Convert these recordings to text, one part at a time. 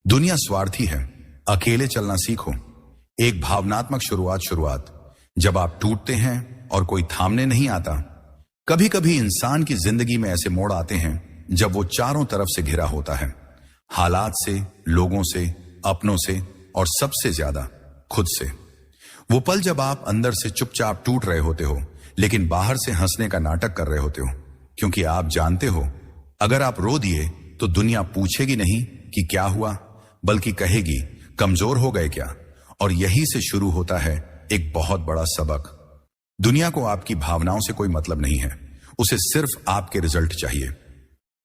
दुनिया स्वार्थी है, अकेले चलना सीखो। एक भावनात्मक शुरुआत जब आप टूटते हैं और कोई थामने नहीं आता। कभी कभी इंसान की जिंदगी में ऐसे मोड़ आते हैं जब वो चारों तरफ से घिरा होता है, हालात से, लोगों से, अपनों से और सबसे ज्यादा खुद से। वो पल जब आप अंदर से चुपचाप टूट रहे होते हो लेकिन बाहर से हंसने का नाटक कर रहे होते हो, क्योंकि आप जानते हो अगर आप रो दिए तो दुनिया पूछेगी नहीं कि क्या हुआ, बल्कि कहेगी कमजोर हो गए क्या। और यही से शुरू होता है एक बहुत बड़ा सबक। दुनिया को आपकी भावनाओं से कोई मतलब नहीं है, उसे सिर्फ आपके रिजल्ट चाहिए।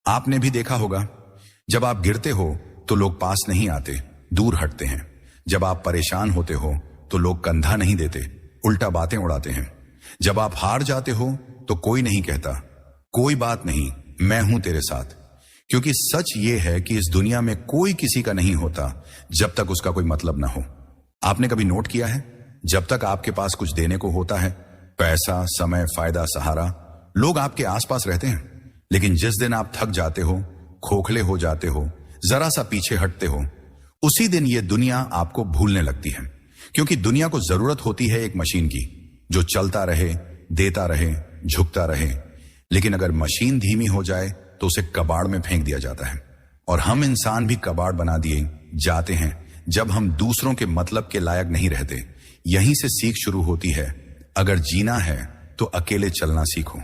आपने भी देखा होगा, जब आप गिरते हो तो लोग पास नहीं आते, दूर हटते हैं। जब आप परेशान होते हो तो लोग कंधा नहीं देते, उल्टा बातें उड़ाते हैं। जब आप हार जाते हो तो कोई नहीं कहता कोई बात नहीं, मैं हूं तेरे साथ। क्योंकि सच ये है कि इस दुनिया में कोई किसी का नहीं होता जब तक उसका कोई मतलब ना हो। आपने कभी नोट किया है, जब तक आपके पास कुछ देने को होता है, पैसा, समय, फायदा, सहारा, लोग आपके आसपास रहते हैं। लेकिन जिस दिन आप थक जाते हो, खोखले हो जाते हो, जरा सा पीछे हटते हो, उसी दिन ये दुनिया आपको भूलने लगती है। क्योंकि दुनिया को जरूरत होती है एक मशीन की, जो चलता रहे, देता रहे, झुकता रहे। लेकिन अगर मशीन धीमी हो जाए तो उसे कबाड़ में फेंक दिया जाता है। और हम इंसान भी कबाड़ बना दिए जाते हैं जब हम दूसरों के मतलब के लायक नहीं रहते। यहीं से सीख शुरू होती है, अगर जीना है तो अकेले चलना सीखो।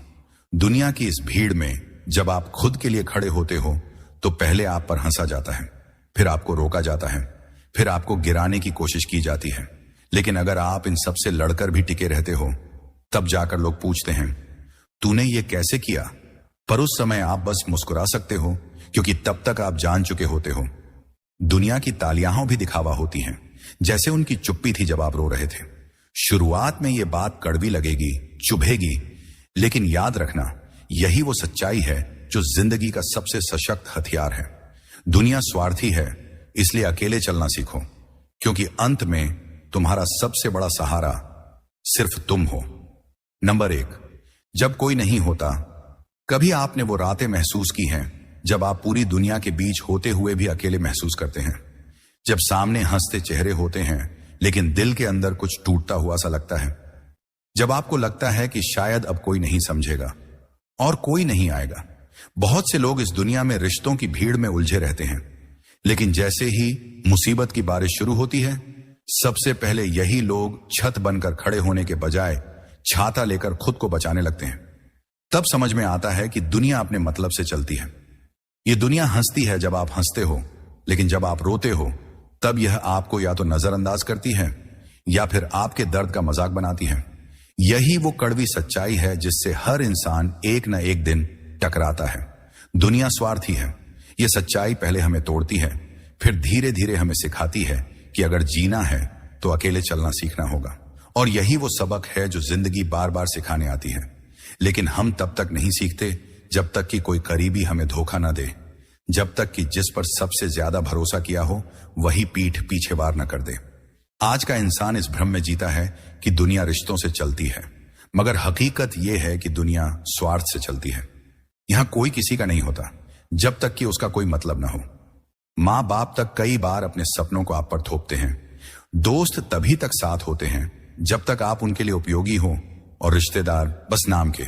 दुनिया की इस भीड़ में जब आप खुद के लिए खड़े होते हो तो पहले आप पर हंसा जाता है, फिर आपको रोका जाता है, फिर आपको गिराने की कोशिश की जाती है। लेकिन अगर आप इन सब से लड़कर भी टिके रहते हो, तब जाकर लोग पूछते हैं तूने ये कैसे किया। पर उस समय आप बस मुस्कुरा सकते हो, क्योंकि तब तक आप जान चुके होते हो दुनिया की तालियां भी दिखावा होती हैं, जैसे उनकी चुप्पी थी जब आप रो रहे थे। शुरुआत में ये बात कड़वी लगेगी, चुभेगी, लेकिन याद रखना, यही वो सच्चाई है जो जिंदगी का सबसे सशक्त हथियार है। दुनिया स्वार्थी है, इसलिए अकेले चलना सीखो, क्योंकि अंत में तुम्हारा सबसे बड़ा सहारा सिर्फ तुम हो। नंबर 1, जब कोई नहीं होता। कभी आपने वो रातें महसूस की हैं जब आप पूरी दुनिया के बीच होते हुए भी अकेले महसूस करते हैं, जब सामने हंसते चेहरे होते हैं लेकिन दिल के अंदर कुछ टूटता हुआ सा लगता है, जब आपको लगता है कि शायद अब कोई नहीं समझेगा और कोई नहीं आएगा। बहुत से लोग इस दुनिया में रिश्तों की भीड़ में उलझे रहते हैं, लेकिन जैसे ही मुसीबत की बारिश शुरू होती है, सबसे पहले यही लोग छत बनकर खड़े होने के बजाय छाता लेकर खुद को बचाने लगते हैं। तब समझ में आता है कि दुनिया अपने मतलब से चलती है। ये दुनिया हंसती है जब आप हंसते हो, लेकिन जब आप रोते हो तब यह आपको या तो नजरअंदाज करती है या फिर आपके दर्द का मजाक बनाती है। यही वो कड़वी सच्चाई है जिससे हर इंसान एक न एक दिन टकराता है। दुनिया स्वार्थी है, ये सच्चाई पहले हमें तोड़ती है, फिर धीरे धीरे हमें सिखाती है कि अगर जीना है तो अकेले चलना सीखना होगा। और यही वो सबक है जो जिंदगी बार बार सिखाने आती है। लेकिन हम तब तक नहीं सीखते जब तक कि कोई करीबी हमें धोखा ना दे, जब तक कि जिस पर सबसे ज्यादा भरोसा किया हो वही पीठ पीछे वार न कर दे। आज का इंसान इस भ्रम में जीता है कि दुनिया रिश्तों से चलती है, मगर हकीकत यह है कि दुनिया स्वार्थ से चलती है। यहां कोई किसी का नहीं होता जब तक कि उसका कोई मतलब ना हो। मां बाप तक कई बार अपने सपनों को आप पर थोपते हैं। दोस्त तभी तक साथ होते हैं जब तक आप उनके लिए उपयोगी हो, और रिश्तेदार बस नाम के।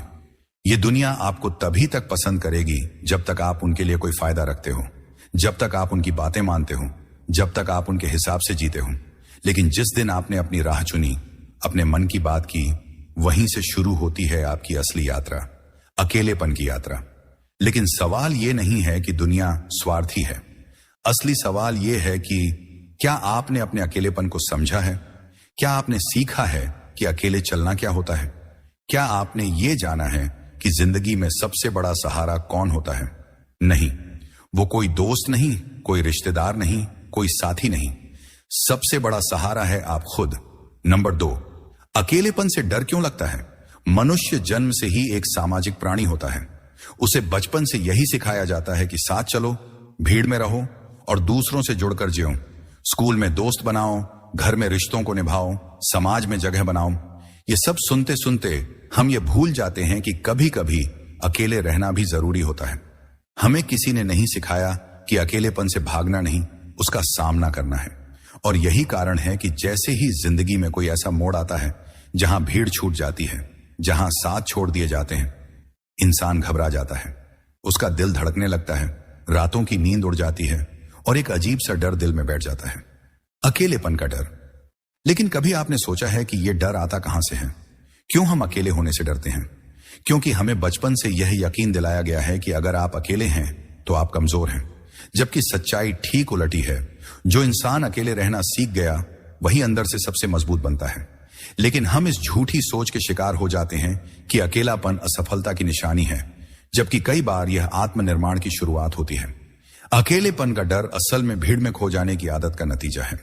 ये दुनिया आपको तभी तक पसंद करेगी जब तक आप उनके लिए कोई फायदा रखते हो, जब तक आप उनकी बातें मानते हो, जब तक आप उनके हिसाब से जीते हो। लेकिन जिस दिन आपने अपनी राह चुनी, अपने मन की बात की, वहीं से शुरू होती है आपकी असली यात्रा, अकेलेपन की यात्रा। लेकिन सवाल ये नहीं है कि दुनिया स्वार्थी है। असली सवाल ये है कि क्या आपने अपने अकेलेपन को समझा है? क्या आपने सीखा है कि अकेले चलना क्या होता है? क्या आपने ये जाना है कि जिंदगी में सबसे बड़ा सहारा कौन होता है? नहीं, वो कोई दोस्त नहीं, कोई रिश्तेदार नहीं, कोई साथी नहीं। सबसे बड़ा सहारा है आप खुद। नंबर 2, अकेलेपन से डर क्यों लगता है? मनुष्य जन्म से ही एक सामाजिक प्राणी होता है। उसे बचपन से यही सिखाया जाता है कि साथ चलो, भीड़ में रहो और दूसरों से जुड़कर जियो। स्कूल में दोस्त बनाओ, घर में रिश्तों को निभाओ, समाज में जगह बनाओ। ये सब सुनते सुनते हम ये भूल जाते हैं कि कभी कभी अकेले रहना भी जरूरी होता है। हमें किसी ने नहीं सिखाया कि अकेलेपन से भागना नहीं, उसका सामना करना है। और यही कारण है कि जैसे ही जिंदगी में कोई ऐसा मोड़ आता है जहां भीड़ छूट जाती है, जहां साथ छोड़ दिए जाते हैं, इंसान घबरा जाता है, उसका दिल धड़कने लगता है, रातों की नींद उड़ जाती है और एक अजीब सा डर दिल में बैठ जाता है, अकेलेपन का डर। लेकिन कभी आपने सोचा है कि यह डर आता कहां से है? क्यों हम अकेले होने से डरते हैं? क्योंकि हमें बचपन से यह यकीन दिलाया गया है कि अगर आप अकेले हैं तो आप कमजोर हैं, जबकि सच्चाई ठीक उलटी है। जो इंसान अकेले रहना सीख गया वही अंदर से सबसे मजबूत बनता है। लेकिन हम इस झूठी सोच के शिकार हो जाते हैं कि अकेलापन असफलता की निशानी है, जबकि कई बार यह आत्मनिर्माण की शुरुआत होती है। अकेलेपन का डर असल में भीड़ में खो जाने की आदत का नतीजा है।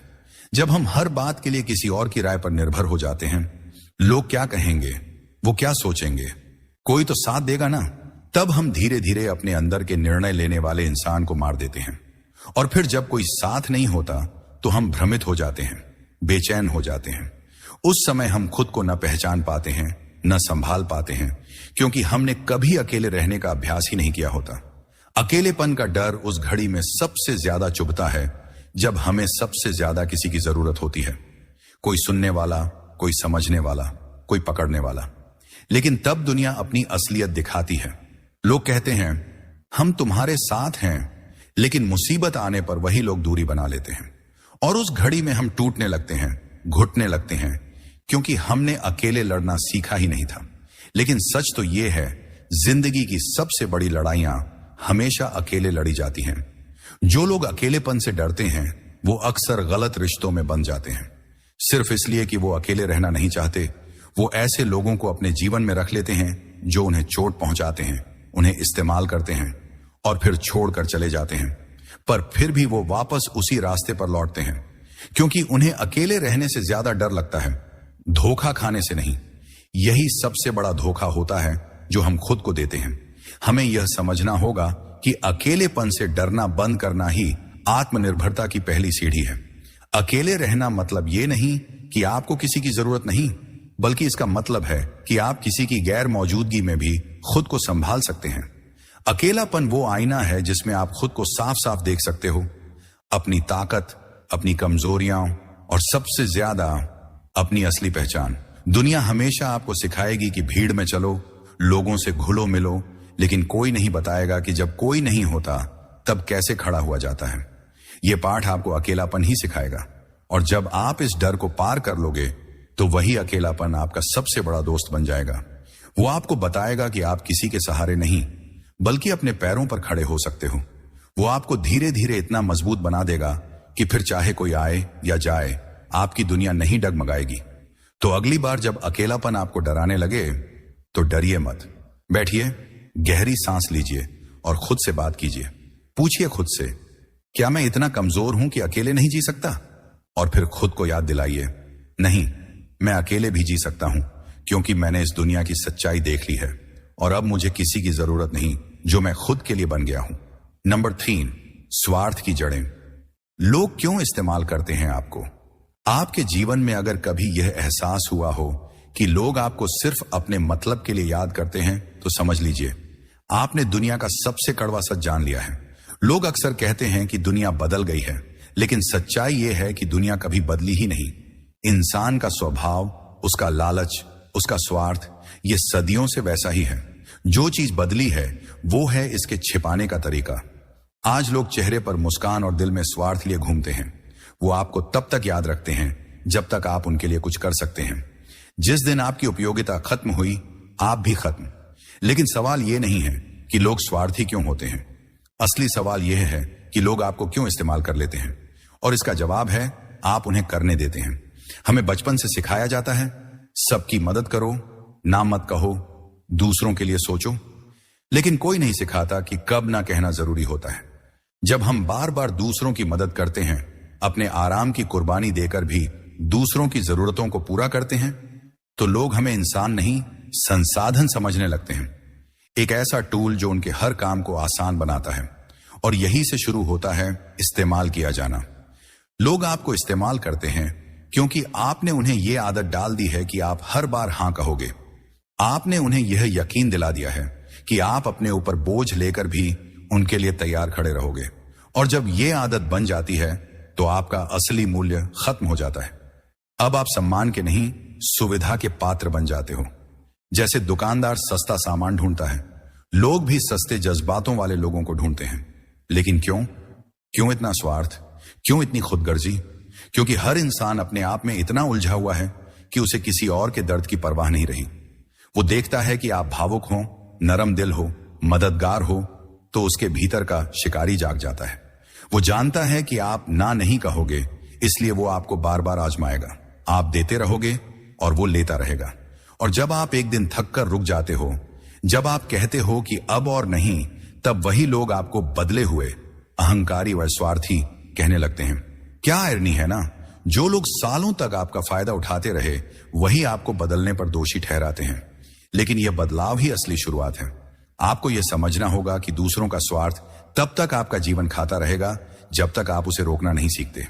जब हम हर बात के लिए किसी और की राय पर निर्भर हो जाते हैं, लोग क्या कहेंगे, वो क्या सोचेंगे, कोई तो साथ देगा ना, तब हम धीरे धीरे अपने अंदर के निर्णय लेने वाले इंसान को मार देते हैं। और फिर जब कोई साथ नहीं होता तो हम भ्रमित हो जाते हैं, बेचैन हो जाते हैं। उस समय हम खुद को न पहचान पाते हैं, न संभाल पाते हैं, क्योंकि हमने कभी अकेले रहने का अभ्यास ही नहीं किया होता। अकेलेपन का डर उस घड़ी में सबसे ज्यादा चुभता है जब हमें सबसे ज्यादा किसी की जरूरत होती है, कोई सुनने वाला, कोई समझने वाला, कोई पकड़ने वाला। लेकिन तब दुनिया अपनी असलियत दिखाती है। लोग कहते हैं हम तुम्हारे साथ हैं, लेकिन मुसीबत आने पर वही लोग दूरी बना लेते हैं। और उस घड़ी में हम टूटने लगते हैं, घुटने लगते हैं, क्योंकि हमने अकेले लड़ना सीखा ही नहीं था। लेकिन सच तो यह है, जिंदगी की सबसे बड़ी लड़ाइयां हमेशा अकेले लड़ी जाती हैं। जो लोग अकेलेपन से डरते हैं वो अक्सर गलत रिश्तों में बंध जाते हैं, सिर्फ इसलिए कि वो अकेले रहना नहीं चाहते। वो ऐसे लोगों को अपने जीवन में रख लेते हैं जो उन्हें चोट पहुंचाते हैं, उन्हें इस्तेमाल करते हैं और फिर छोड़कर चले जाते हैं। पर फिर भी वो वापस उसी रास्ते पर लौटते हैं, क्योंकि उन्हें अकेले रहने से ज्यादा डर लगता है धोखा खाने से नहीं। यही सबसे बड़ा धोखा होता है जो हम खुद को देते हैं। हमें यह समझना होगा कि अकेलेपन से डरना बंद करना ही आत्मनिर्भरता की पहली सीढ़ी है। अकेले रहना मतलब ये नहीं कि आपको किसी की जरूरत नहीं, बल्कि इसका मतलब है कि आप किसी की गैर मौजूदगी में भी खुद को संभाल सकते हैं। अकेलापन वो आईना है जिसमें आप खुद को साफ साफ देख सकते हो, अपनी ताकत, अपनी कमजोरियां और सबसे ज्यादा अपनी असली पहचान। दुनिया हमेशा आपको सिखाएगी कि भीड़ में चलो, लोगों से घुलो मिलो, लेकिन कोई नहीं बताएगा कि जब कोई नहीं होता तब कैसे खड़ा हुआ जाता है। यह पाठ आपको अकेलापन ही सिखाएगा। और जब आप इस डर को पार कर लोगे तो वही अकेलापन आपका सबसे बड़ा दोस्त बन जाएगा। वो आपको बताएगा कि आप किसी के सहारे नहीं, बल्कि अपने पैरों पर खड़े हो सकते हो। वो आपको धीरे धीरे इतना मजबूत बना देगा कि फिर चाहे कोई आए या जाए, आपकी दुनिया नहीं डगमगाएगी। तो अगली बार जब अकेलापन आपको डराने लगे तो डरिए मत। बैठिए, गहरी सांस लीजिए और खुद से बात कीजिए। पूछिए खुद से, क्या मैं इतना कमजोर हूं कि अकेले नहीं जी सकता? और फिर खुद को याद दिलाइए, नहीं, मैं अकेले भी जी सकता हूं, क्योंकि मैंने इस दुनिया की सच्चाई देख ली है और अब मुझे किसी की जरूरत नहीं, जो मैं खुद के लिए बन गया हूं। नंबर 3, स्वार्थ की जड़ें। लोग क्यों इस्तेमाल करते हैं आपको? आपके जीवन में अगर कभी यह एहसास हुआ हो कि लोग आपको सिर्फ अपने मतलब के लिए याद करते हैं, तो समझ लीजिए आपने दुनिया का सबसे कड़वा सच जान लिया है। लोग अक्सर कहते हैं कि दुनिया बदल गई है, लेकिन सच्चाई यह है कि दुनिया कभी बदली ही नहीं। इंसान का स्वभाव, उसका लालच, उसका स्वार्थ, यह सदियों से वैसा ही है। जो चीज बदली है वो है इसके छिपाने का तरीका। आज लोग चेहरे पर मुस्कान और दिल में स्वार्थ लिए घूमते हैं। वो आपको तब तक याद रखते हैं जब तक आप उनके लिए कुछ कर सकते हैं। जिस दिन आपकी उपयोगिता खत्म हुई, आप भी खत्म। लेकिन सवाल यह नहीं है कि लोग स्वार्थी क्यों होते हैं। असली सवाल यह है कि लोग आपको क्यों इस्तेमाल कर लेते हैं, और इसका जवाब है आप उन्हें करने देते हैं। हमें बचपन से सिखाया जाता है, सबकी मदद करो, ना मत कहो, दूसरों के लिए सोचो। लेकिन कोई नहीं सिखाता कि कब ना कहना जरूरी होता है। जब हम बार बार दूसरों की मदद करते हैं, अपने आराम की कुर्बानी देकर भी दूसरों की जरूरतों को पूरा करते हैं, तो लोग हमें इंसान नहीं, संसाधन समझने लगते हैं। एक ऐसा टूल जो उनके हर काम को आसान बनाता है। और यही से शुरू होता है इस्तेमाल किया जाना। लोग आपको इस्तेमाल करते हैं क्योंकि आपने उन्हें यह आदत डाल दी है कि आप हर बार हां कहोगे। आपने उन्हें यह यकीन दिला दिया है कि आप अपने ऊपर बोझ लेकर भी उनके लिए तैयार खड़े रहोगे। और जब यह आदत बन जाती है तो आपका असली मूल्य खत्म हो जाता है। अब आप सम्मान के नहीं, सुविधा के पात्र बन जाते हो। जैसे दुकानदार सस्ता सामान ढूंढता है, लोग भी सस्ते जज्बातों वाले लोगों को ढूंढते हैं। लेकिन क्यों इतना स्वार्थ, क्यों इतनी खुदगर्जी? क्योंकि हर इंसान अपने आप में इतना उलझा हुआ है कि उसे किसी और के दर्द की परवाह नहीं रही। वो देखता है कि आप भावुक हो, नरम दिल हो, मददगार हो, तो उसके भीतर का शिकारी जाग जाता है। वो जानता है कि आप ना नहीं कहोगे, इसलिए वो आपको बार बार आजमाएगा। आप देते रहोगे और वो लेता रहेगा। और जब आप एक दिन थक कर रुक जाते हो, जब आप कहते हो कि अब और नहीं, तब वही लोग आपको बदले हुए अहंकारी व स्वार्थी कहने लगते हैं। क्या आयरनी है ना, जो लोग सालों तक आपका फायदा उठाते रहे, वही आपको बदलने पर दोषी ठहराते हैं। लेकिन यह बदलाव ही असली शुरुआत है। आपको यह समझना होगा कि दूसरों का स्वार्थ तब तक आपका जीवन खाता रहेगा जब तक आप उसे रोकना नहीं सीखते।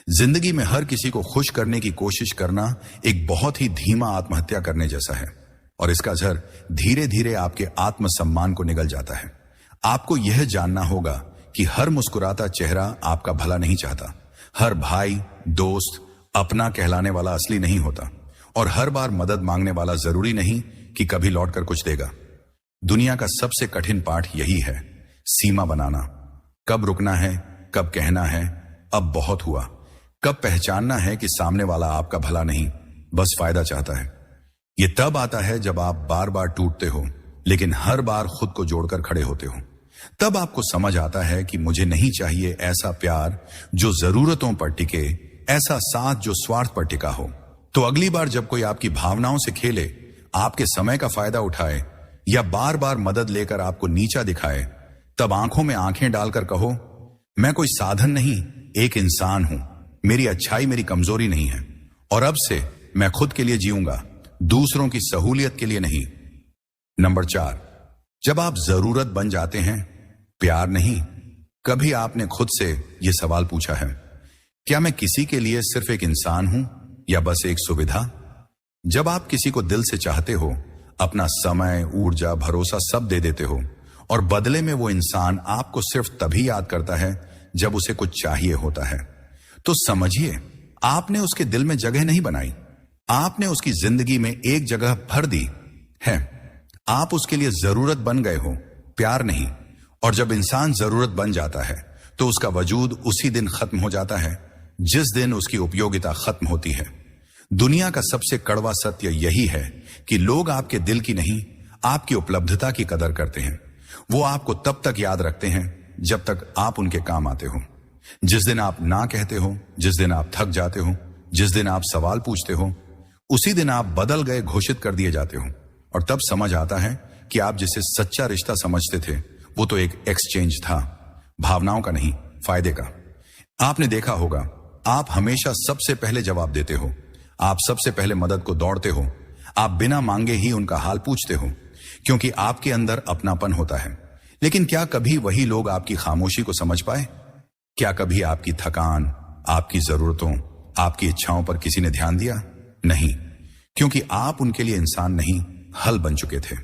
जिंदगी में हर किसी को खुश करने की कोशिश करना एक बहुत ही धीमा आत्महत्या करने जैसा है, और इसका असर धीरे धीरे आपके आत्मसम्मान को निगल जाता है। आपको यह जानना होगा कि हर मुस्कुराता चेहरा आपका भला नहीं चाहता। हर भाई, दोस्त, अपना कहलाने वाला असली नहीं होता, और हर बार मदद मांगने वाला जरूरी नहीं कि कभी लौटकर कुछ देगा। दुनिया का सबसे कठिन पाठ यही है, सीमा बनाना। कब रुकना है, कब कहना है अब बहुत हुआ, कब पहचानना है कि सामने वाला आपका भला नहीं, बस फायदा चाहता है। यह तब आता है जब आप बार बार टूटते हो, लेकिन हर बार खुद को जोड़कर खड़े होते हो। तब आपको समझ आता है कि मुझे नहीं चाहिए ऐसा प्यार जो जरूरतों पर टिके, ऐसा साथ जो स्वार्थ पर टिका हो। तो अगली बार जब कोई आपकी भावनाओं से खेले, आपके समय का फायदा उठाए या बार बार मदद लेकर आपको नीचा दिखाए, तब आंखों में आंखें डालकर कहो, मैं कोई साधन नहीं, एक इंसान हूं। मेरी अच्छाई मेरी कमजोरी नहीं है, और अब से मैं खुद के लिए जीऊंगा, दूसरों की सहूलियत के लिए नहीं। नंबर 4, जब आप जरूरत बन जाते हैं, प्यार नहीं। कभी आपने खुद से यह सवाल पूछा है, क्या मैं किसी के लिए सिर्फ एक इंसान हूं या बस एक सुविधा? जब आप किसी को दिल से चाहते हो, अपना समय, ऊर्जा, भरोसा सब दे देते हो, और बदले में वो इंसान आपको सिर्फ तभी याद करता है जब उसे कुछ चाहिए होता है, तो समझिए आपने उसके दिल में जगह नहीं बनाई, आपने उसकी जिंदगी में एक जगह भर दी है। आप उसके लिए जरूरत बन गए हो, प्यार नहीं। और जब इंसान जरूरत बन जाता है तो उसका वजूद उसी दिन खत्म हो जाता है जिस दिन उसकी उपयोगिता खत्म होती है। दुनिया का सबसे कड़वा सत्य यही है कि लोग आपके दिल की नहीं, आपकी उपलब्धता की कदर करते हैं। वो आपको तब तक याद रखते हैं जब तक आप उनके काम आते हो। जिस दिन आप ना कहते हो, जिस दिन आप थक जाते हो, जिस दिन आप सवाल पूछते हो, उसी दिन आप बदल गए घोषित कर दिए जाते हो। और तब समझ आता है कि आप जिसे सच्चा रिश्ता समझते थे, वो तो एक एक्सचेंज था, भावनाओं का नहीं, फायदे का। आपने देखा होगा, आप हमेशा सबसे पहले जवाब देते हो, आप सबसे पहले मदद को दौड़ते हो, आप बिना मांगे ही उनका हाल पूछते हो, क्योंकि आपके अंदर अपनापन होता है। लेकिन क्या कभी वही लोग आपकी खामोशी को समझ पाए? क्या कभी आपकी थकान, आपकी जरूरतों, आपकी इच्छाओं पर किसी ने ध्यान दिया? नहीं, क्योंकि आप उनके लिए इंसान नहीं, हल बन चुके थे।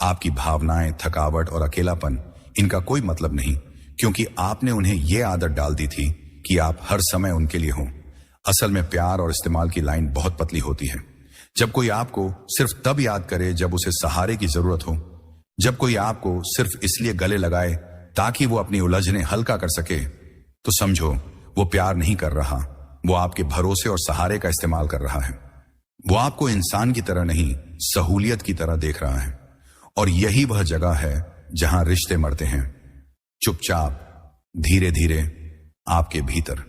आपकी भावनाएं, थकावट और अकेलापन, इनका कोई मतलब नहीं, क्योंकि आपने उन्हें यह आदत डाल दी थी कि आप हर समय उनके लिए हो। असल में प्यार और इस्तेमाल की लाइन बहुत पतली होती है। जब कोई आपको सिर्फ तब याद करे जब उसे सहारे की जरूरत हो, जब कोई आपको सिर्फ इसलिए गले लगाए ताकि वो अपनी उलझने हल्का कर सके, तो समझो वो प्यार नहीं कर रहा, वो आपके भरोसे और सहारे का इस्तेमाल कर रहा है। वो आपको इंसान की तरह नहीं, सहूलियत की तरह देख रहा है। और यही वह जगह है जहां रिश्ते मरते हैं, चुपचाप, धीरे धीरे, आपके भीतर।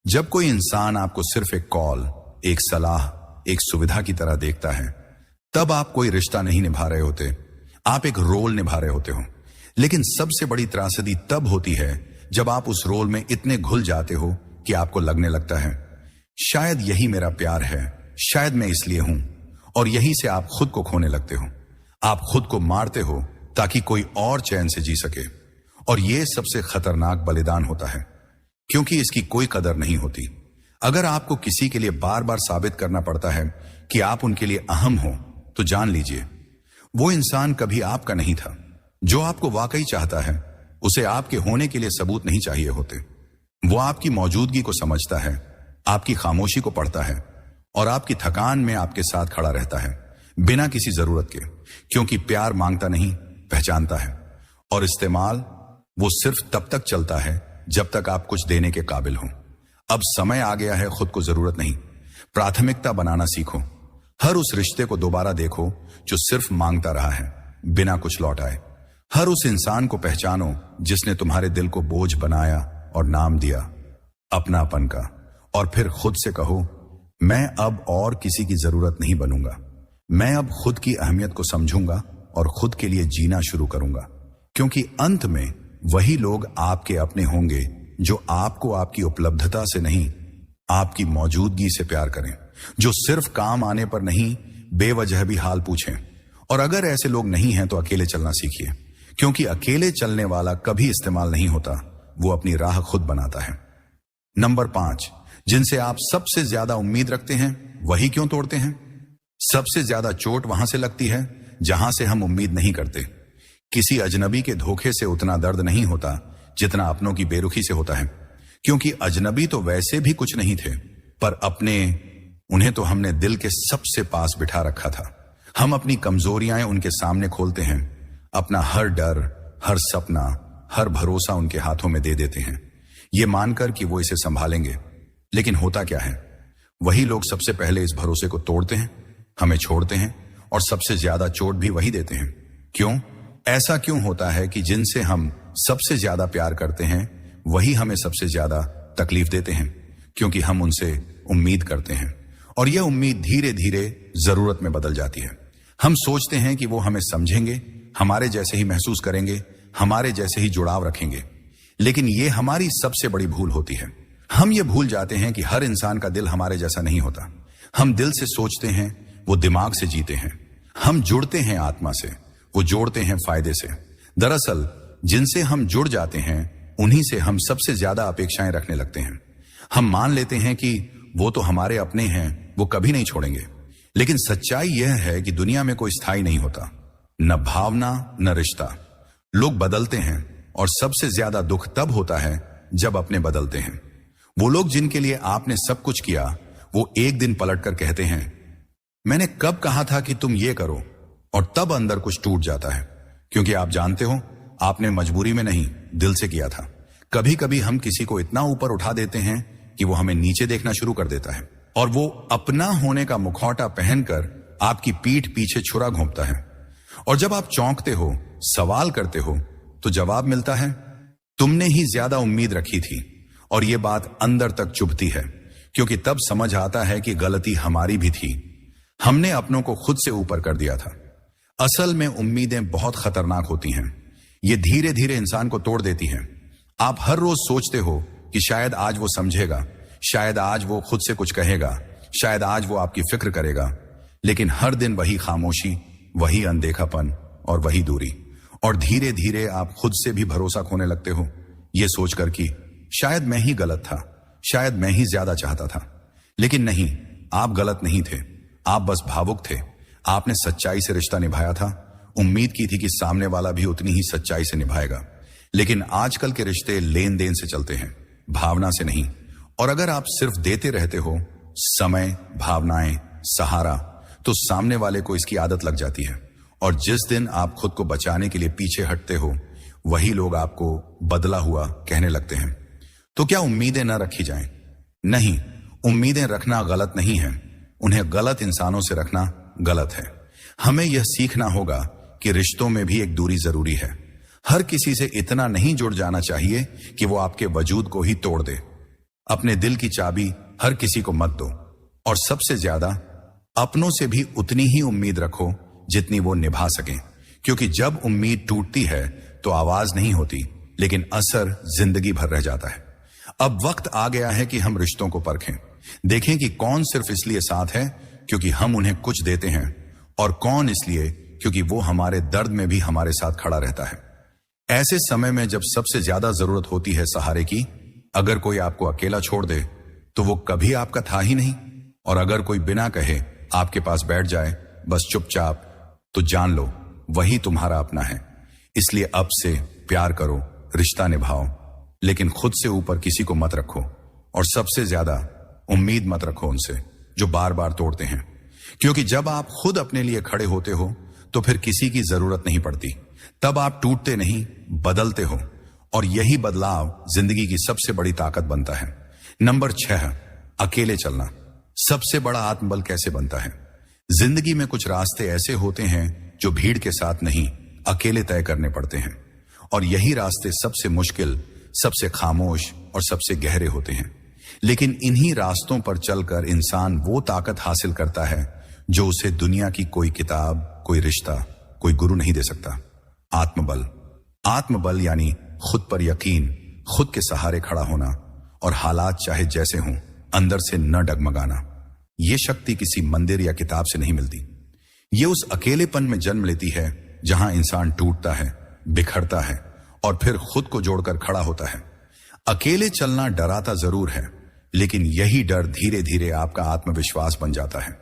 जब कोई इंसान आपको सिर्फ एक कॉल, एक सलाह, एक सुविधा की तरह देखता है, तब आप कोई रिश्ता नहीं निभा रहे होते, आप एक रोल निभा रहे होते हो। लेकिन सबसे बड़ी त्रासदी तब होती है जब आप उस रोल में इतने घुल जाते हो कि आपको लगने लगता है, शायद यही मेरा प्यार है, शायद मैं इसलिए हूं। और यहीं से आप खुद को खोने लगते हो। आप खुद को मारते हो ताकि कोई और चैन से जी सके। और यह सबसे खतरनाक बलिदान होता है, क्योंकि इसकी कोई कदर नहीं होती। अगर आपको किसी के लिए बार बार साबित करना पड़ता है कि आप उनके लिए अहम हो, तो जान लीजिए वो इंसान कभी आपका नहीं था। जो आपको वाकई चाहता है, उसे आपके होने के लिए सबूत नहीं चाहिए होते। वो आपकी मौजूदगी को समझता है, आपकी खामोशी को पढ़ता है और आपकी थकान में आपके साथ खड़ा रहता है बिना किसी जरूरत के, क्योंकि प्यार मांगता नहीं, पहचानता है। और इस्तेमाल वो सिर्फ तब तक चलता है जब तक आप कुछ देने के काबिल हो। अब समय आ गया है, खुद को जरूरत नहीं, प्राथमिकता बनाना सीखो। हर उस रिश्ते को दोबारा देखो जो सिर्फ मांगता रहा है बिना कुछ लौटाए। हर उस इंसान को पहचानो जिसने तुम्हारे दिल को बोझ बनाया और नाम दिया अपनापन का। और फिर खुद से कहो, मैं अब और किसी की जरूरत नहीं बनूंगा। मैं अब खुद की अहमियत को समझूंगा और खुद के लिए जीना शुरू करूंगा, क्योंकि अंत में वही लोग आपके अपने होंगे जो आपको आपकी उपलब्धता से नहीं, आपकी मौजूदगी से प्यार करें, जो सिर्फ काम आने पर नहीं, बेवजह भी हाल पूछें। और अगर ऐसे लोग नहीं हैं तो अकेले चलना सीखिए, क्योंकि अकेले चलने वाला कभी इस्तेमाल नहीं होता, वो अपनी राह खुद बनाता है। नंबर 5, जिनसे आप सबसे ज्यादा उम्मीद रखते हैं वही क्यों तोड़ते हैं? सबसे ज्यादा चोट वहां से लगती है जहां से हम उम्मीद नहीं करते। किसी अजनबी के धोखे से उतना दर्द नहीं होता जितना अपनों की बेरुखी से होता है, क्योंकि अजनबी तो वैसे भी कुछ नहीं थे, पर अपने, उन्हें तो हमने दिल के सबसे पास बिठा रखा था। हम अपनी कमजोरियां उनके सामने खोलते हैं, अपना हर डर, हर सपना, हर भरोसा उनके हाथों में दे देते हैं, ये मानकर कि वो इसे संभालेंगे। लेकिन होता क्या है, वही लोग सबसे पहले इस भरोसे को तोड़ते हैं, हमें छोड़ते हैं और सबसे ज्यादा चोट भी वही देते हैं। क्यों? ऐसा क्यों होता है कि जिनसे हम सबसे ज्यादा प्यार करते हैं वही हमें सबसे ज्यादा तकलीफ देते हैं? क्योंकि हम उनसे उम्मीद करते हैं और यह उम्मीद धीरे धीरे जरूरत में बदल जाती है। हम सोचते हैं कि वो हमें समझेंगे, हमारे जैसे ही महसूस करेंगे, हमारे जैसे ही जुड़ाव रखेंगे, लेकिन ये हमारी सबसे बड़ी भूल होती है। हम ये भूल जाते हैं कि हर इंसान का दिल हमारे जैसा नहीं होता। हम दिल से सोचते हैं, वो दिमाग से जीते हैं। हम जुड़ते हैं आत्मा से, वो जोड़ते हैं फायदे से। दरअसल जिनसे हम जुड़ जाते हैं उन्हीं से हम सबसे ज्यादा अपेक्षाएं रखने लगते हैं। हम मान लेते हैं कि वो तो हमारे अपने हैं, वो कभी नहीं छोड़ेंगे। लेकिन सच्चाई यह है कि दुनिया में कोई स्थायी नहीं होता, न भावना न रिश्ता। लोग बदलते हैं और सबसे ज्यादा दुख तब होता है जब अपने बदलते हैं। वो लोग जिनके लिए आपने सब कुछ किया, वो एक दिन पलटकर कहते हैं, मैंने कब कहा था कि तुम ये करो, और तब अंदर कुछ टूट जाता है, क्योंकि आप जानते हो आपने मजबूरी में नहीं, दिल से किया था। कभी कभी हम किसी को इतना ऊपर उठा देते हैं कि वो हमें नीचे देखना शुरू कर देता है, और वो अपना होने का मुखौटा पहनकर आपकी पीठ पीछे छुरा घोंपता है। और जब आप चौंकते हो, सवाल करते हो, तो जवाब मिलता है, तुमने ही ज्यादा उम्मीद रखी थी। और ये बात अंदर तक चुभती है, क्योंकि तब समझ आता है कि गलती हमारी भी थी। हमने अपनों को खुद से ऊपर कर दिया था। असल में उम्मीदें बहुत खतरनाक होती हैं। ये धीरे धीरे इंसान को तोड़ देती हैं। आप हर रोज सोचते हो कि शायद आज वो समझेगा, शायद आज वो खुद से कुछ कहेगा, शायद आज वो आपकी फिक्र करेगा, लेकिन हर दिन वही खामोशी, वही अनदेखापन और वही दूरी। और धीरे धीरे आप खुद से भी भरोसा खोने लगते हो, ये सोचकर कि शायद मैं ही गलत था, शायद मैं ही ज्यादा चाहता था। लेकिन नहीं, आप गलत नहीं थे, आप बस भावुक थे। आपने सच्चाई से रिश्ता निभाया था, उम्मीद की थी कि सामने वाला भी उतनी ही सच्चाई से निभाएगा। लेकिन आजकल के रिश्ते लेन देन से चलते हैं, भावना से नहीं। और अगर आप सिर्फ देते रहते हो, समय, भावनाएं, सहारा, तो सामने वाले को इसकी आदत लग जाती है। और जिस दिन आप खुद को बचाने के लिए पीछे हटते हो, वही लोग आपको बदला हुआ कहने लगते हैं। तो क्या उम्मीदें न रखी जाएं? नहीं, उम्मीदें रखना गलत नहीं है, उन्हें गलत इंसानों से रखना गलत है। हमें यह सीखना होगा कि रिश्तों में भी एक दूरी जरूरी है। हर किसी से इतना नहीं जुड़ जाना चाहिए कि वो आपके वजूद को ही तोड़ दे। अपने दिल की चाबी हर किसी को मत दो, और सबसे ज्यादा अपनों से भी उतनी ही उम्मीद रखो जितनी वो निभा सकें, क्योंकि जब उम्मीद टूटती है तो आवाज नहीं होती, लेकिन असर जिंदगी भर रह जाता है। अब वक्त आ गया है कि हम रिश्तों को परखें, देखें कि कौन सिर्फ इसलिए साथ है क्योंकि हम उन्हें कुछ देते हैं, और कौन इसलिए क्योंकि वो हमारे दर्द में भी हमारे साथ खड़ा रहता है। ऐसे समय में जब सबसे ज्यादा जरूरत होती है सहारे की, अगर कोई आपको अकेला छोड़ दे तो वो कभी आपका था ही नहीं, और अगर कोई बिना कहे आपके पास बैठ जाए बस चुपचाप, तो जान लो वही तुम्हारा अपना है। इसलिए अब से प्यार करो, रिश्ता निभाओ, लेकिन खुद से ऊपर किसी को मत रखो, और सबसे ज्यादा उम्मीद मत रखो उनसे जो बार बार तोड़ते हैं। क्योंकि जब आप खुद अपने लिए खड़े होते हो तो फिर किसी की जरूरत नहीं पड़ती। तब आप टूटते नहीं, बदलते हो, और यही बदलाव जिंदगी की सबसे बड़ी ताकत बनता है। नंबर 6, अकेले चलना। सबसे बड़ा आत्मबल कैसे बनता है? जिंदगी में कुछ रास्ते ऐसे होते हैं जो भीड़ के साथ नहीं, अकेले तय करने पड़ते हैं, और यही रास्ते सबसे मुश्किल, सबसे खामोश और सबसे गहरे होते हैं। लेकिन इन्हीं रास्तों पर चलकर इंसान वो ताकत हासिल करता है जो उसे दुनिया की कोई किताब, कोई रिश्ता, कोई गुरु नहीं दे सकता। आत्मबल। आत्मबल यानी खुद पर यकीन, खुद के सहारे खड़ा होना, और हालात चाहे जैसे हों अंदर से न डगमगाना। यह शक्ति किसी मंदिर या किताब से नहीं मिलती। ये उस अकेलेपन में जन्म लेती है जहां इंसान टूटता है, बिखरता है और फिर खुद को जोड़कर खड़ा होता है। अकेले चलना डराता जरूर है, लेकिन यही डर धीरे धीरे आपका आत्मविश्वास बन जाता है।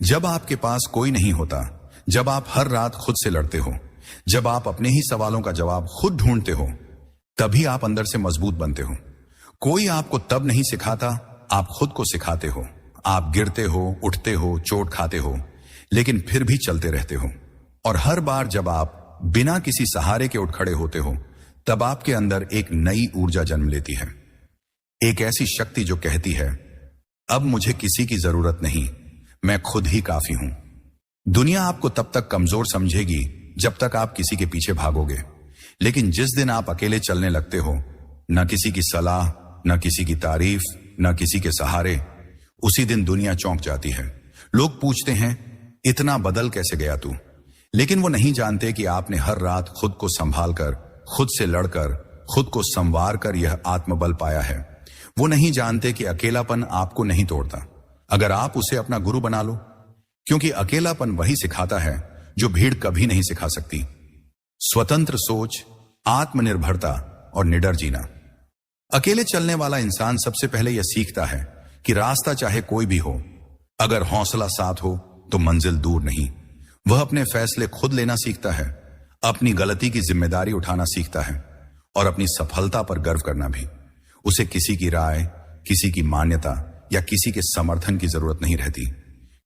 जब आपके पास कोई नहीं होता, जब आप हर रात खुद से लड़ते हो, जब आप अपने ही सवालों का जवाब खुद ढूंढते हो, तभी आप अंदर से मजबूत बनते हो। कोई आपको तब नहीं सिखाता, आप खुद को सिखाते हो। आप गिरते हो, उठते हो, चोट खाते हो, लेकिन फिर भी चलते रहते हो। और हर बार जब आप बिना किसी सहारे के उठ खड़े होते हो, तब आपके अंदर एक नई ऊर्जा जन्म लेती है। एक ऐसी शक्ति जो कहती है, अब मुझे किसी की जरूरत नहीं, मैं खुद ही काफी हूं। दुनिया आपको तब तक कमजोर समझेगी जब तक आप किसी के पीछे भागोगे, लेकिन जिस दिन आप अकेले चलने लगते हो, न किसी की सलाह, न किसी की तारीफ, न किसी के सहारे, उसी दिन दुनिया चौंक जाती है। लोग पूछते हैं, इतना बदल कैसे गया तू? लेकिन वो नहीं जानते कि आपने हर रात खुद को संभाल कर, खुद से लड़कर, खुद को संवार कर यह आत्मबल पाया है। वो नहीं जानते कि अकेलापन आपको नहीं तोड़ता, अगर आप उसे अपना गुरु बना लो। क्योंकि अकेलापन वही सिखाता है जो भीड़ कभी नहीं सिखा सकती। स्वतंत्र सोच, आत्मनिर्भरता और निडर जीना। अकेले चलने वाला इंसान सबसे पहले यह सीखता है कि रास्ता चाहे कोई भी हो, अगर हौसला साथ हो तो मंजिल दूर नहीं। वह अपने फैसले खुद लेना सीखता है, अपनी गलती की जिम्मेदारी उठाना सीखता है और अपनी सफलता पर गर्व करना भी। उसे किसी की राय, किसी की मान्यता या किसी के समर्थन की जरूरत नहीं रहती,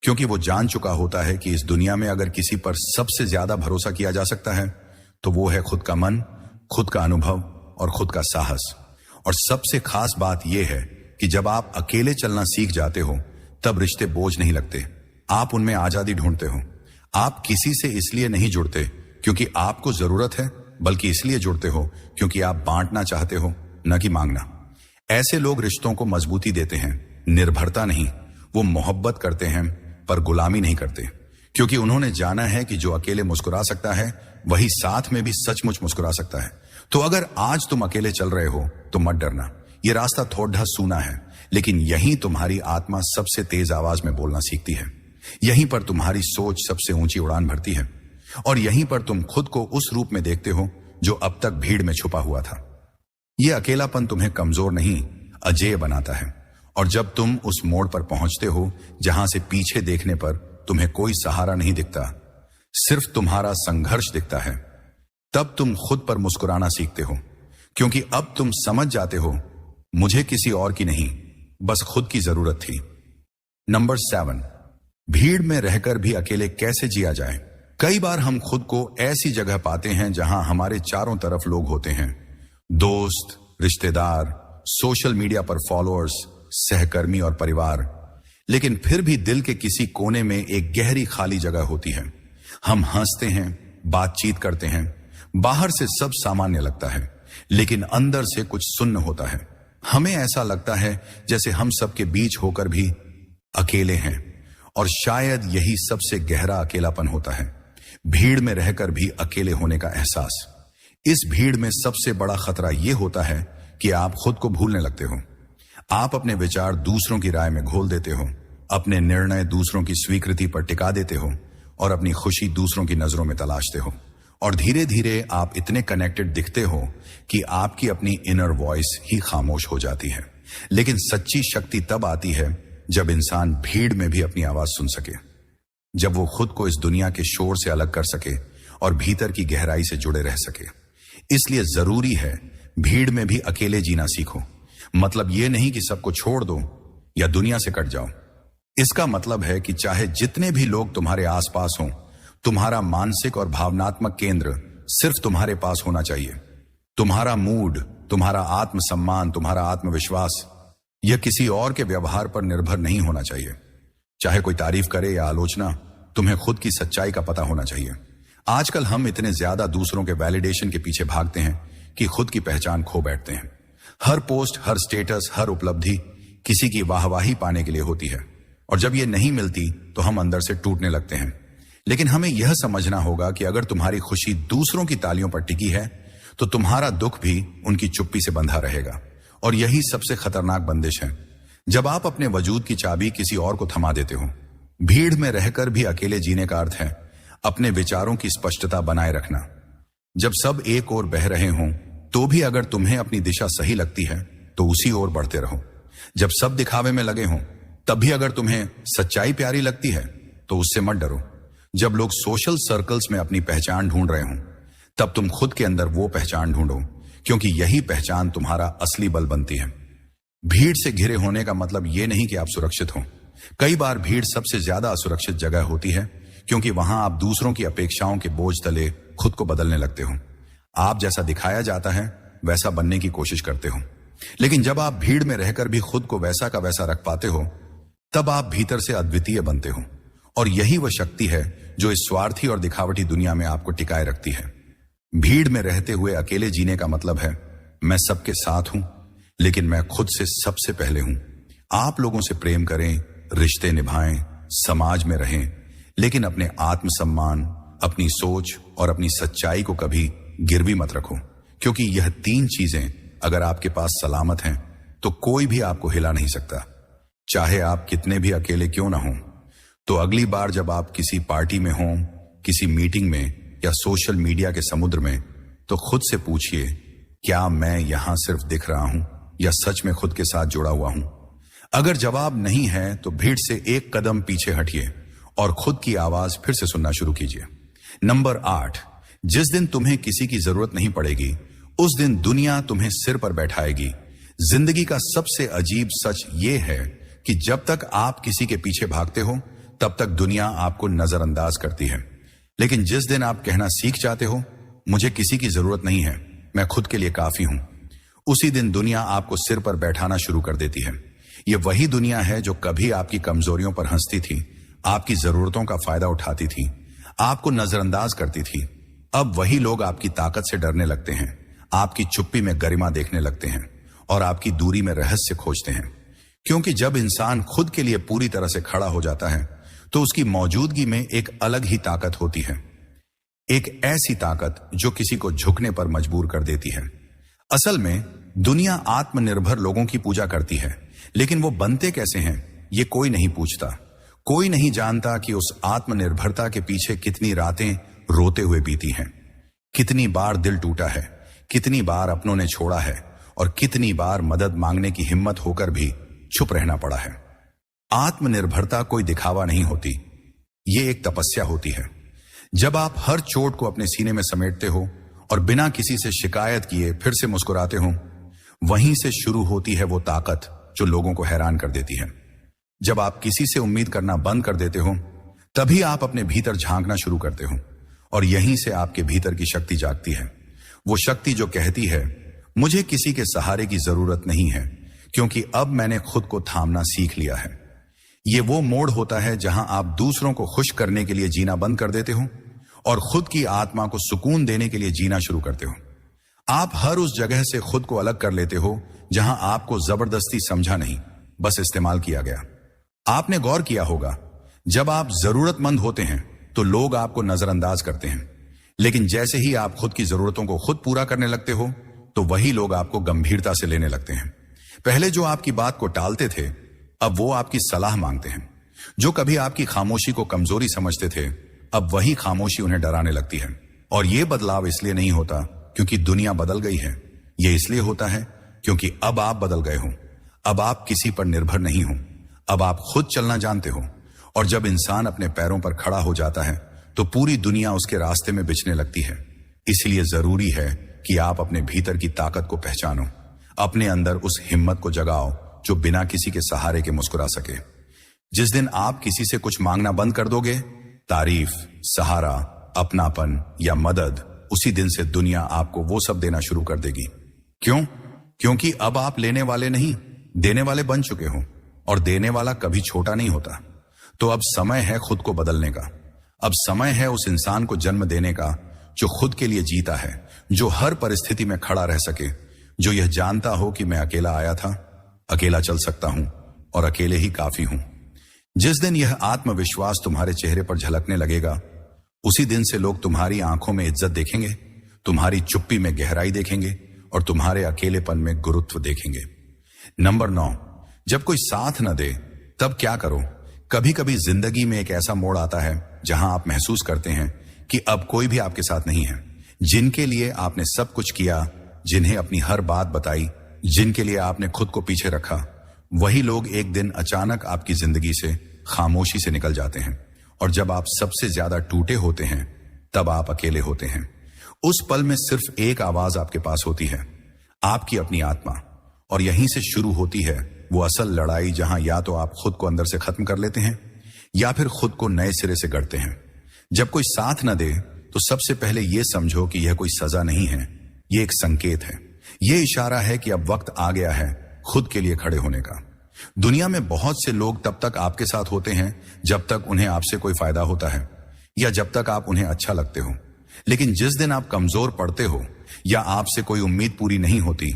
क्योंकि वो जान चुका होता है कि इस दुनिया में अगर किसी पर सबसे ज्यादा भरोसा किया जा सकता है तो वो है खुद का मन, खुद का अनुभव और खुद का साहस। और सबसे खास बात यह है कि जब आप अकेले चलना सीख जाते हो, तब रिश्ते बोझ नहीं लगते, आप उनमें आजादी ढूंढते हो। आप किसी से इसलिए नहीं जुड़ते क्योंकि आपको जरूरत है, बल्कि इसलिए जुड़ते हो क्योंकि आप बांटना चाहते हो, न कि मांगना। ऐसे लोग रिश्तों को मजबूती देते हैं, निर्भरता नहीं। वो मोहब्बत करते हैं पर गुलामी नहीं करते, क्योंकि उन्होंने जाना है कि जो अकेले मुस्कुरा सकता है वही साथ में भी सचमुच मुस्कुरा सकता है। तो अगर आज तुम अकेले चल रहे हो तो मत डरना। ये रास्ता थोड़ा सूना है, लेकिन यहीं तुम्हारी आत्मा सबसे तेज आवाज में बोलना सीखती है। यहीं पर तुम्हारी सोच सबसे ऊंची उड़ान भरती है, और यहीं पर तुम खुद को उस रूप में देखते हो जो अब तक भीड़ में छुपा हुआ था। यह अकेलापन तुम्हें कमजोर नहीं, अजेय बनाता है। और जब तुम उस मोड़ पर पहुंचते हो जहां से पीछे देखने पर तुम्हें कोई सहारा नहीं दिखता, सिर्फ तुम्हारा संघर्ष दिखता है, तब तुम खुद पर मुस्कुराना सीखते हो। क्योंकि अब तुम समझ जाते हो, मुझे किसी और की नहीं, बस खुद की जरूरत थी। नंबर 7, भीड़ में रहकर भी अकेले कैसे जिया जाए। कई बार हम खुद को ऐसी जगह पाते हैं जहां हमारे चारों तरफ लोग होते हैं, दोस्त, रिश्तेदार, सोशल मीडिया पर फॉलोअर्स, सहकर्मी और परिवार, लेकिन फिर भी दिल के किसी कोने में एक गहरी खाली जगह होती है। हम हंसते हैं, बातचीत करते हैं, बाहर से सब सामान्य लगता है, लेकिन अंदर से कुछ सुन्न होता है। हमें ऐसा लगता है जैसे हम सबके बीच होकर भी अकेले हैं, और शायद यही सबसे गहरा अकेलापन होता है, भीड़ में रहकर भी अकेले होने का एहसास। इस भीड़ में सबसे बड़ा खतरा यह होता है कि आप खुद को भूलने लगते हो। आप अपने विचार दूसरों की राय में घोल देते हो, अपने निर्णय दूसरों की स्वीकृति पर टिका देते हो और अपनी खुशी दूसरों की नजरों में तलाशते हो। और धीरे धीरे आप इतने कनेक्टेड दिखते हो कि आपकी अपनी इनर वॉइस ही खामोश हो जाती है। लेकिन सच्ची शक्ति तब आती है जब इंसान भीड़ में भी अपनी आवाज सुन सके, जब वो खुद को इस दुनिया के शोर से अलग कर सके और भीतर की गहराई से जुड़े रह सके। इसलिए जरूरी है भीड़ में भी अकेले जीना सीखो। मतलब ये नहीं कि सबको छोड़ दो या दुनिया से कट जाओ। इसका मतलब है कि चाहे जितने भी लोग तुम्हारे आसपास हों, तुम्हारा मानसिक और भावनात्मक केंद्र सिर्फ तुम्हारे पास होना चाहिए। तुम्हारा मूड, तुम्हारा आत्मसम्मान, तुम्हारा आत्मविश्वास यह किसी और के व्यवहार पर निर्भर नहीं होना चाहिए। चाहे कोई तारीफ करे या आलोचना, तुम्हें खुद की सच्चाई का पता होना चाहिए। आजकल हम इतने ज्यादा दूसरों के वैलिडेशन के पीछे भागते हैं कि खुद की पहचान खो बैठते हैं। हर पोस्ट, हर स्टेटस, हर उपलब्धि किसी की वाहवाही पाने के लिए होती है, और जब ये नहीं मिलती तो हम अंदर से टूटने लगते हैं। लेकिन हमें यह समझना होगा कि अगर तुम्हारी खुशी दूसरों की तालियों पर टिकी है तो तुम्हारा दुख भी उनकी चुप्पी से बंधा रहेगा। और यही सबसे खतरनाक बंदिश है, जब आप अपने वजूद की चाबी किसी और को थमा देते हो। भीड़ में रहकर भी अकेले जीने का अर्थ है अपने विचारों की स्पष्टता बनाए रखना। जब सब एक ओर बह रहे हों तो भी अगर तुम्हें अपनी दिशा सही लगती है तो उसी ओर बढ़ते रहो। जब सब दिखावे में लगे हों तब भी अगर तुम्हें सच्चाई प्यारी लगती है तो उससे मत डरो। जब लोग सोशल सर्कल्स में अपनी पहचान ढूंढ रहे हों तब तुम खुद के अंदर वो पहचान ढूंढो, क्योंकि यही पहचान तुम्हारा असली बल बनती है। भीड़ से घिरे होने का मतलब ये नहीं कि आप सुरक्षित हो। कई बार भीड़ सबसे ज्यादा असुरक्षित जगह होती है, क्योंकि वहां आप दूसरों की अपेक्षाओं के बोझ तले खुद को बदलने लगते हो। आप जैसा दिखाया जाता है वैसा बनने की कोशिश करते हो। लेकिन जब आप भीड़ में रहकर भी खुद को वैसा का वैसा रख पाते हो तब आप भीतर से अद्वितीय बनते हो। और यही वह शक्ति है जो इस स्वार्थी और दिखावटी दुनिया में आपको टिकाए रखती है। भीड़ में रहते हुए अकेले जीने का मतलब है मैं सबके साथ हूं लेकिन मैं खुद से सबसे पहले हूं। आप लोगों से प्रेम करें, रिश्ते निभाएं, समाज में रहें, लेकिन अपने आत्मसम्मान, अपनी सोच और अपनी सच्चाई को कभी गिरवी मत रखो, क्योंकि यह तीन चीजें अगर आपके पास सलामत हैं तो कोई भी आपको हिला नहीं सकता। चाहे आप कितने भी अकेले क्यों ना हों। तो अगली बार जब आप किसी पार्टी में हों, किसी मीटिंग में या सोशल मीडिया के समुद्र में, तो खुद से पूछिए, क्या मैं यहां सिर्फ दिख रहा हूं या सच में खुद के साथ जुड़ा हुआ हूं? अगर जवाब नहीं है तो भीड़ से एक कदम पीछे हटिए और खुद की आवाज फिर से सुनना शुरू कीजिए। नंबर 8, जिस दिन तुम्हें किसी की जरूरत नहीं पड़ेगी उस दिन दुनिया तुम्हें सिर पर बैठाएगी। जिंदगी का सबसे अजीब सच यह है कि जब तक आप किसी के पीछे भागते हो तब तक दुनिया आपको नजरअंदाज करती है। लेकिन जिस दिन आप कहना सीख जाते हो, मुझे किसी की जरूरत नहीं है, मैं खुद के लिए काफी हूं, उसी दिन दुनिया आपको सिर पर बैठाना शुरू कर देती है। यह वही दुनिया है जो कभी आपकी कमजोरियों पर हंसती थी, आपकी जरूरतों का फायदा उठाती थी, आपको नजरअंदाज करती थी। अब वही लोग आपकी ताकत से डरने लगते हैं, आपकी चुप्पी में गरिमा देखने लगते हैं और आपकी दूरी में रहस्य खोजते हैं। क्योंकि जब इंसान खुद के लिए पूरी तरह से खड़ा हो जाता है तो उसकी मौजूदगी में एक अलग ही ताकत होती है, एक ऐसी ताकत जो किसी को झुकने पर मजबूर कर देती है। असल में दुनिया आत्मनिर्भर लोगों की पूजा करती है, लेकिन वो बनते कैसे हैं ये कोई नहीं पूछता। कोई नहीं जानता कि उस आत्मनिर्भरता के पीछे कितनी रातें रोते हुए बीती हैं, कितनी बार दिल टूटा है, कितनी बार अपनों ने छोड़ा है और कितनी बार मदद मांगने की हिम्मत होकर भी चुप रहना पड़ा है। आत्मनिर्भरता कोई दिखावा नहीं होती, ये एक तपस्या होती है। जब आप हर चोट को अपने सीने में समेटते हो और बिना किसी से शिकायत किए फिर से मुस्कुराते हो, वहीं से शुरू होती है वो ताकत जो लोगों को हैरान कर देती है। जब आप किसी से उम्मीद करना बंद कर देते हो तभी आप अपने भीतर झांकना शुरू करते हो और यहीं से आपके भीतर की शक्ति जागती है। वो शक्ति जो कहती है मुझे किसी के सहारे की जरूरत नहीं है, क्योंकि अब मैंने खुद को थामना सीख लिया है। ये वो मोड़ होता है जहां आप दूसरों को खुश करने के लिए जीना बंद कर देते हो और खुद की आत्मा को सुकून देने के लिए जीना शुरू करते हो। आप हर उस जगह से खुद को अलग कर लेते हो जहां आपको जबरदस्ती समझा नहीं, बस इस्तेमाल किया गया। आपने गौर किया होगा, जब आप जरूरतमंद होते हैं तो लोग आपको नजरअंदाज करते हैं, लेकिन जैसे ही आप खुद की जरूरतों को खुद पूरा करने लगते हो तो वही लोग आपको गंभीरता से लेने लगते हैं। पहले जो आपकी बात को टालते थे अब वो आपकी सलाह मांगते हैं। जो कभी आपकी खामोशी को कमजोरी समझते थे अब वही खामोशी उन्हें डराने लगती है। और ये बदलाव इसलिए नहीं होता क्योंकि दुनिया बदल गई है, ये इसलिए होता है क्योंकि अब आप बदल गए हो। अब आप किसी पर निर्भर नहीं हो, अब आप खुद चलना जानते हो। और जब इंसान अपने पैरों पर खड़ा हो जाता है तो पूरी दुनिया उसके रास्ते में बिछने लगती है। इसलिए जरूरी है कि आप अपने भीतर की ताकत को पहचानो, अपने अंदर उस हिम्मत को जगाओ जो बिना किसी के सहारे के मुस्कुरा सके। जिस दिन आप किसी से कुछ मांगना बंद कर दोगे, तारीफ, सहारा, अपनापन या मदद, उसी दिन से दुनिया आपको वो सब देना शुरू कर देगी। क्यों? क्योंकि अब आप लेने वाले नहीं, देने वाले बन चुके हो, और देने वाला कभी छोटा नहीं होता। तो अब समय है खुद को बदलने का। अब समय है उस इंसान को जन्म देने का जो खुद के लिए जीता है, जो हर परिस्थिति में खड़ा रह सके, जो यह जानता हो कि मैं अकेला आया था, अकेला चल सकता हूं और अकेले ही काफी हूं। जिस दिन यह आत्मविश्वास तुम्हारे चेहरे पर झलकने लगेगा, उसी दिन से लोग तुम्हारी आंखों में इज्जत देखेंगे, तुम्हारी चुप्पी में गहराई देखेंगे और तुम्हारे अकेलेपन में गुरुत्व देखेंगे। नंबर 9, जब कोई साथ न दे तब क्या करो? कभी कभी जिंदगी में एक ऐसा मोड़ आता है जहां आप महसूस करते हैं कि अब कोई भी आपके साथ नहीं है। जिनके लिए आपने सब कुछ किया, जिन्हें अपनी हर बात बताई, जिनके लिए आपने खुद को पीछे रखा, वही लोग एक दिन अचानक आपकी जिंदगी से खामोशी से निकल जाते हैं। और जब आप सबसे ज्यादा टूटे होते हैं, तब आप अकेले होते हैं। उस पल में सिर्फ एक आवाज आपके पास होती है, आपकी अपनी आत्मा। और यहीं से शुरू होती है वो असल लड़ाई, जहां या तो आप खुद को अंदर से खत्म कर लेते हैं या फिर खुद को नए सिरे से गढ़ते हैं। जब कोई साथ न दे तो सबसे पहले यह समझो कि यह कोई सजा नहीं है, यह एक संकेत है। यह इशारा है कि अब वक्त आ गया है खुद के लिए खड़े होने का। दुनिया में बहुत से लोग तब तक आपके साथ होते हैं जब तक उन्हें आपसे कोई फायदा होता है या जब तक आप उन्हें अच्छा लगते हो। लेकिन जिस दिन आप कमजोर पड़ते हो या आपसे कोई उम्मीद पूरी नहीं होती,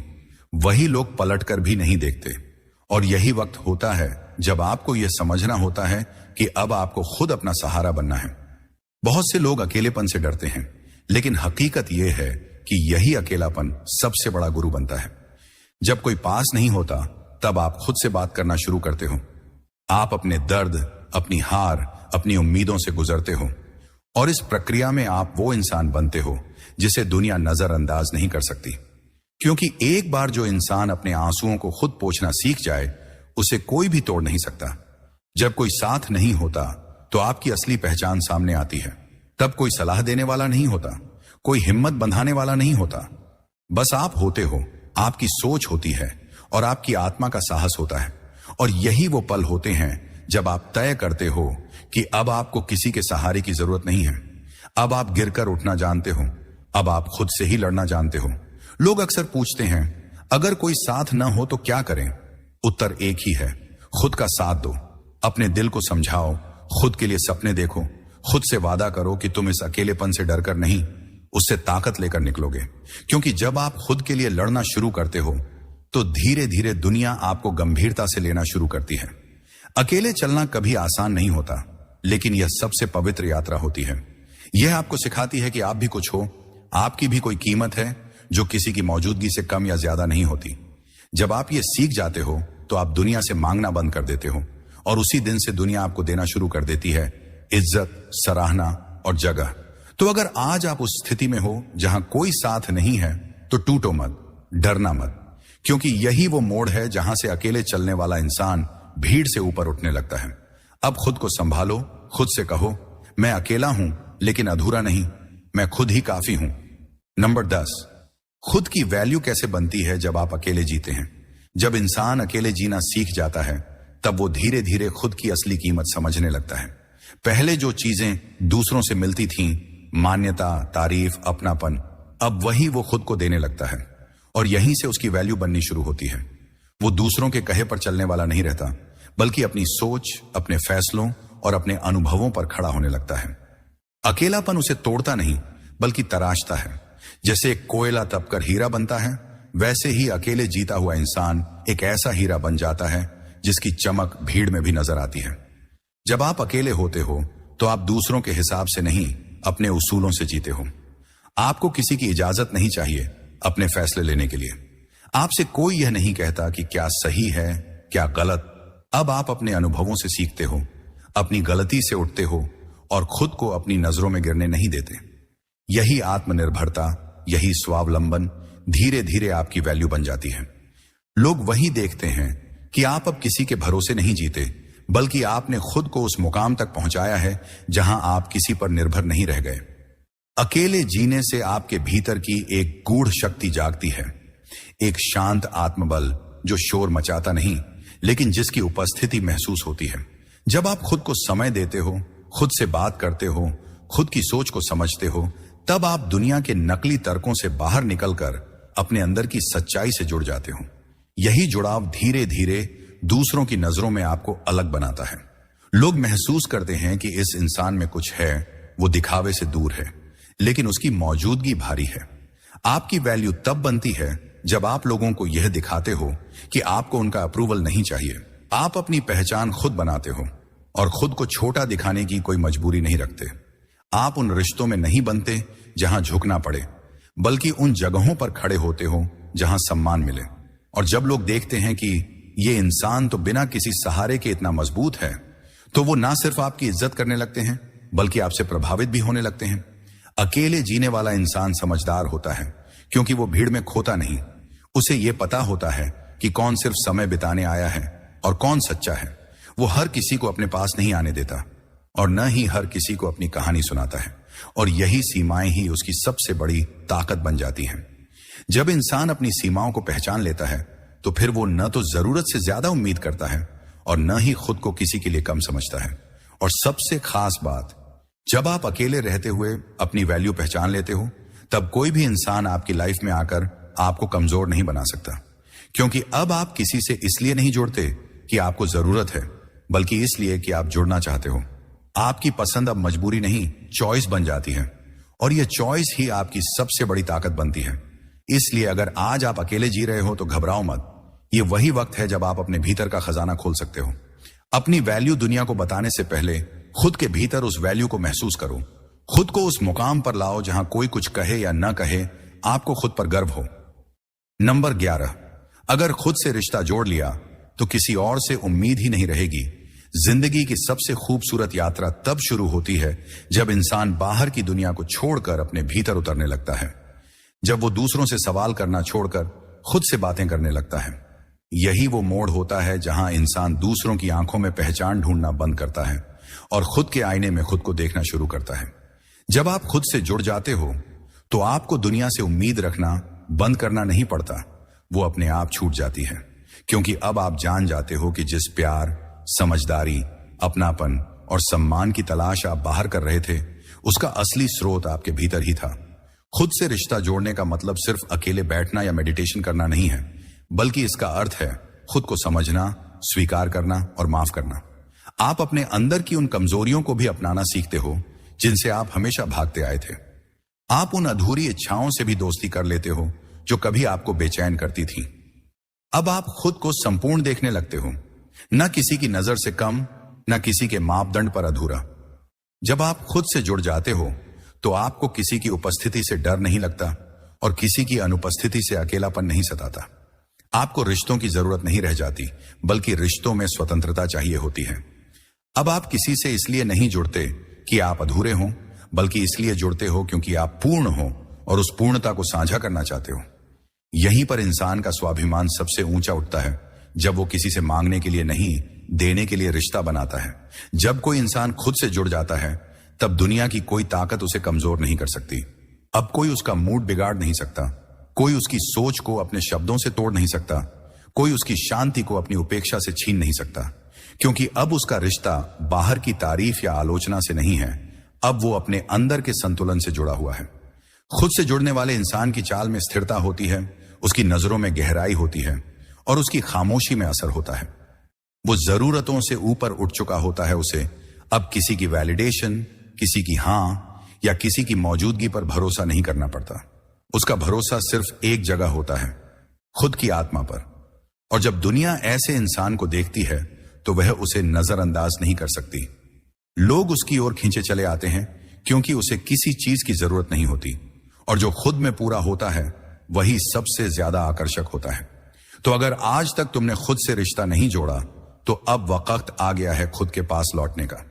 वही लोग पलटकर भी नहीं देखते। और यही वक्त होता है जब आपको यह समझना होता है कि अब आपको खुद अपना सहारा बनना है। बहुत से लोग अकेलेपन से डरते हैं, लेकिन हकीकत यह है कि यही अकेलापन सबसे बड़ा गुरु बनता है। जब कोई पास नहीं होता, तब आप खुद से बात करना शुरू करते हो। आप अपने दर्द, अपनी हार, अपनी उम्मीदों से गुजरते हो, और इस प्रक्रिया में आप वो इंसान बनते हो जिसे दुनिया नजरअंदाज नहीं कर सकती। क्योंकि एक बार जो इंसान अपने आंसुओं को खुद पोंछना सीख जाए, उसे कोई भी तोड़ नहीं सकता। जब कोई साथ नहीं होता तो आपकी असली पहचान सामने आती है। तब कोई सलाह देने वाला नहीं होता, कोई हिम्मत बंधाने वाला नहीं होता। बस आप होते हो, आपकी सोच होती है और आपकी आत्मा का साहस होता है। और यही वो पल होते हैं जब आप तय करते हो कि अब आपको किसी के सहारे की जरूरत नहीं है। अब आप गिरकर उठना जानते हो, अब आप खुद से ही लड़ना जानते हो। लोग अक्सर पूछते हैं, अगर कोई साथ न हो तो क्या करें? उत्तर एक ही है, खुद का साथ दो। अपने दिल को समझाओ, खुद के लिए सपने देखो, खुद से वादा करो कि तुम इस अकेलेपन से डरकर नहीं, उससे ताकत लेकर निकलोगे। क्योंकि जब आप खुद के लिए लड़ना शुरू करते हो, तो धीरे धीरे दुनिया आपको गंभीरता से लेना शुरू करती है। अकेले चलना कभी आसान नहीं होता, लेकिन यह सबसे पवित्र यात्रा होती है। यह आपको सिखाती है कि आप भी कुछ हो, आपकी भी कोई कीमत है जो किसी की मौजूदगी से कम या ज्यादा नहीं होती। जब आप ये सीख जाते हो, तो आप दुनिया से मांगना बंद कर देते हो, और उसी दिन से दुनिया आपको देना शुरू कर देती है इज्जत, सराहना और जगह। तो अगर आज आप उस स्थिति में हो जहां कोई साथ नहीं है, तो टूटो मत, डरना मत, क्योंकि यही वो मोड़ है जहां से अकेले चलने वाला इंसान भीड़ से ऊपर उठने लगता है। अब खुद को संभालो, खुद से कहो, मैं अकेला हूं लेकिन अधूरा नहीं, मैं खुद ही काफी हूं। नंबर 10, खुद की वैल्यू कैसे बनती है जब आप अकेले जीते हैं? जब इंसान अकेले जीना सीख जाता है, तब वो धीरे धीरे खुद की असली कीमत समझने लगता है। पहले जो चीजें दूसरों से मिलती थीं, मान्यता, तारीफ, अपनापन, अब वही वो खुद को देने लगता है, और यहीं से उसकी वैल्यू बननी शुरू होती है। वो दूसरों के कहे पर चलने वाला नहीं रहता, बल्कि अपनी सोच, अपने फैसलों और अपने अनुभवों पर खड़ा होने लगता है। अकेलापन उसे तोड़ता नहीं, बल्कि तराशता है। जैसे एक कोयला तपकर हीरा बनता है, वैसे ही अकेले जीता हुआ इंसान एक ऐसा हीरा बन जाता है जिसकी चमक भीड़ में भी नजर आती है। जब आप अकेले होते हो, तो आप दूसरों के हिसाब से नहीं, अपने उसूलों से जीते हो। आपको किसी की इजाजत नहीं चाहिए अपने फैसले लेने के लिए। आपसे कोई यह नहीं कहता कि क्या सही है, क्या गलत। अब आप अपने अनुभवों से सीखते हो, अपनी गलती से उठते हो और खुद को अपनी नजरों में गिरने नहीं देते। यही आत्मनिर्भरता, यही स्वावलंबन धीरे धीरे आपकी वैल्यू बन जाती है। लोग वही देखते हैं कि आप अब किसी के भरोसे नहीं जीते, बल्कि आपने खुद को उस मुकाम तक पहुंचाया है जहां आप किसी पर निर्भर नहीं रह गए। अकेले जीने से आपके भीतर की एक गूढ़ शक्ति जागती है, एक शांत आत्मबल जो शोर मचाता नहीं लेकिन जिसकी उपस्थिति महसूस होती है। जब आप खुद को समय देते हो, खुद से बात करते हो, खुद की सोच को समझते हो, तब आप दुनिया के नकली तर्कों से बाहर निकलकर अपने अंदर की सच्चाई से जुड़ जाते हो। यही जुड़ाव धीरे धीरे दूसरों की नजरों में आपको अलग बनाता है। लोग महसूस करते हैं कि इस इंसान में कुछ है, वो दिखावे से दूर है, लेकिन उसकी मौजूदगी भारी है। आपकी वैल्यू तब बनती है जब आप लोगों को यह दिखाते हो कि आपको उनका अप्रूवल नहीं चाहिए। आप अपनी पहचान खुद बनाते हो और खुद को छोटा दिखाने की कोई मजबूरी नहीं रखते। आप उन रिश्तों में नहीं बनते जहां झुकना पड़े, बल्कि उन जगहों पर खड़े होते हो जहां सम्मान मिले। और जब लोग देखते हैं कि ये इंसान तो बिना किसी सहारे के इतना मजबूत है, तो वो ना सिर्फ आपकी इज्जत करने लगते हैं बल्कि आपसे प्रभावित भी होने लगते हैं। अकेले जीने वाला इंसान समझदार होता है क्योंकि वो भीड़ में खोता नहीं। उसे ये पता होता है कि कौन सिर्फ समय बिताने आया है और कौन सच्चा है। वो हर किसी को अपने पास नहीं आने देता और न ही हर किसी को अपनी कहानी सुनाता है, और यही सीमाएं ही उसकी सबसे बड़ी ताकत बन जाती हैं। जब इंसान अपनी सीमाओं को पहचान लेता है तो फिर वो न तो जरूरत से ज्यादा उम्मीद करता है और न ही खुद को किसी के लिए कम समझता है। और सबसे खास बात, जब आप अकेले रहते हुए अपनी वैल्यू पहचान लेते हो, तब कोई भी इंसान आपकी लाइफ में आकर आपको कमजोर नहीं बना सकता, क्योंकि अब आप किसी से इसलिए नहीं जुड़ते कि आपको जरूरत है, बल्कि इसलिए कि आप जुड़ना चाहते हो। आपकी पसंद अब मजबूरी नहीं, चॉइस बन जाती है, और यह चॉइस ही आपकी सबसे बड़ी ताकत बनती है। इसलिए अगर आज आप अकेले जी रहे हो तो घबराओ मत। ये वही वक्त है जब आप अपने भीतर का खजाना खोल सकते हो। अपनी वैल्यू दुनिया को बताने से पहले खुद के भीतर उस वैल्यू को महसूस करो। खुद को उस मुकाम पर लाओ जहां कोई कुछ कहे या न कहे, आपको खुद पर गर्व हो। नंबर 11, अगर खुद से रिश्ता जोड़ लिया तो किसी और से उम्मीद ही नहीं रहेगी। जिंदगी की सबसे खूबसूरत यात्रा तब शुरू होती है जब इंसान बाहर की दुनिया को छोड़कर अपने भीतर उतरने लगता है, जब वो दूसरों से सवाल करना छोड़कर खुद से बातें करने लगता है। यही वो मोड़ होता है जहां इंसान दूसरों की आंखों में पहचान ढूंढना बंद करता है और खुद के आईने में खुद को देखना शुरू करता है। जब आप खुद से जुड़ जाते हो तो आपको दुनिया से उम्मीद रखना बंद करना नहीं पड़ता, वो अपने आप छूट जाती है, क्योंकि अब आप जान जाते हो कि जिस प्यार, समझदारी, अपनापन और सम्मान की तलाश आप बाहर कर रहे थे, उसका असली स्रोत आपके भीतर ही था। खुद से रिश्ता जोड़ने का मतलब सिर्फ अकेले बैठना या मेडिटेशन करना नहीं है, बल्कि इसका अर्थ है खुद को समझना, स्वीकार करना और माफ करना। आप अपने अंदर की उन कमजोरियों को भी अपनाना सीखते हो जिनसे आप हमेशा भागते आए थे। आप उन अधूरी इच्छाओं से भी दोस्ती कर लेते हो जो कभी आपको बेचैन करती थी। अब आप खुद को संपूर्ण देखने लगते हो, न किसी की नजर से कम, न किसी के मापदंड पर अधूरा। जब आप खुद से जुड़ जाते हो तो आपको किसी की उपस्थिति से डर नहीं लगता और किसी की अनुपस्थिति से अकेलापन नहीं सताता। आपको रिश्तों की जरूरत नहीं रह जाती, बल्कि रिश्तों में स्वतंत्रता चाहिए होती है। अब आप किसी से इसलिए नहीं जुड़ते कि आप अधूरे हों, बल्कि इसलिए जुड़ते हो क्योंकि आप पूर्ण हो और उस पूर्णता को साझा करना चाहते हो। यहीं पर इंसान का स्वाभिमान सबसे ऊंचा उठता है, जब वो किसी से मांगने के लिए नहीं, देने के लिए रिश्ता बनाता है। जब कोई इंसान खुद से जुड़ जाता है तब दुनिया की कोई ताकत उसे कमजोर नहीं कर सकती। अब कोई उसका मूड बिगाड़ नहीं सकता, कोई उसकी सोच को अपने शब्दों से तोड़ नहीं सकता, कोई उसकी शांति को अपनी उपेक्षा से छीन नहीं सकता, क्योंकि अब उसका रिश्ता बाहर की तारीफ या आलोचना से नहीं है, अब वो अपने अंदर के संतुलन से जुड़ा हुआ है। खुद से जुड़ने वाले इंसान की चाल में स्थिरता होती है, उसकी नजरों में गहराई होती है और उसकी खामोशी में असर होता है। वो जरूरतों से ऊपर उठ चुका होता है। उसे अब किसी की वैलिडेशन, किसी की हां या किसी की मौजूदगी पर भरोसा नहीं करना पड़ता। उसका भरोसा सिर्फ एक जगह होता है, खुद की आत्मा पर। और जब दुनिया ऐसे इंसान को देखती है तो वह उसे नजरअंदाज नहीं कर सकती। लोग उसकी ओर खींचे चले आते हैं क्योंकि उसे किसी चीज की जरूरत नहीं होती, और जो खुद में पूरा होता है वही सबसे ज्यादा आकर्षक होता है। तो अगर आज तक तुमने खुद से रिश्ता नहीं जोड़ा तो अब वक्त आ गया है खुद के पास लौटने का।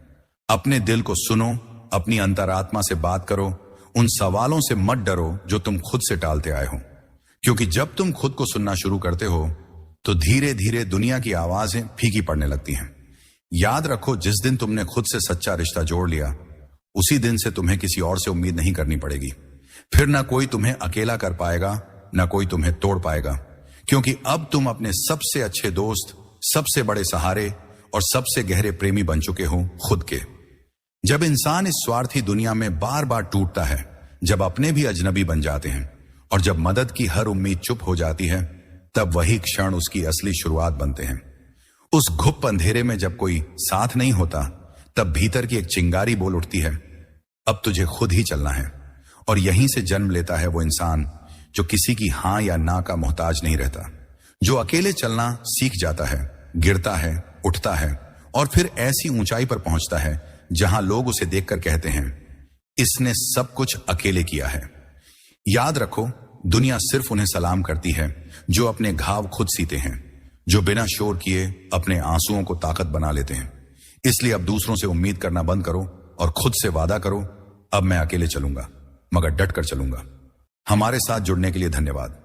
अपने दिल को सुनो, अपनी अंतरात्मा से बात करो, उन सवालों से मत डरो जो तुम खुद से टालते आए हो, क्योंकि जब तुम खुद को सुनना शुरू करते हो तो धीरे धीरे दुनिया की आवाजें फीकी पड़ने लगती हैं। याद रखो, जिस दिन तुमने खुद से सच्चा रिश्ता जोड़ लिया उसी दिन से तुम्हें किसी और से उम्मीद नहीं करनी पड़ेगी। फिर ना कोई तुम्हें अकेला कर पाएगा, ना कोई तुम्हें तोड़ पाएगा, क्योंकि अब तुम अपने सबसे अच्छे दोस्त, सबसे बड़े सहारे और सबसे गहरे प्रेमी बन चुके हो खुद के। जब इंसान इस स्वार्थी दुनिया में बार बार टूटता है, जब अपने भी अजनबी बन जाते हैं और जब मदद की हर उम्मीद चुप हो जाती है, तब वही क्षण उसकी असली शुरुआत बनते हैं। उस घुप अंधेरे में जब कोई साथ नहीं होता, तब भीतर की एक चिंगारी बोल उठती है, अब तुझे खुद ही चलना है। और यहीं से जन्म लेता है वो इंसान जो किसी की हां या ना का मोहताज नहीं रहता, जो अकेले चलना सीख जाता है, गिरता है, उठता है और फिर ऐसी ऊंचाई पर पहुंचता है जहां लोग उसे देखकर कहते हैं, इसने सब कुछ अकेले किया है। याद रखो, दुनिया सिर्फ उन्हें सलाम करती है जो अपने घाव खुद सीते हैं, जो बिना शोर किए अपने आंसुओं को ताकत बना लेते हैं। इसलिए अब दूसरों से उम्मीद करना बंद करो और खुद से वादा करो, अब मैं अकेले चलूंगा, मगर डट कर चलूंगा। हमारे साथ जुड़ने के लिए धन्यवाद।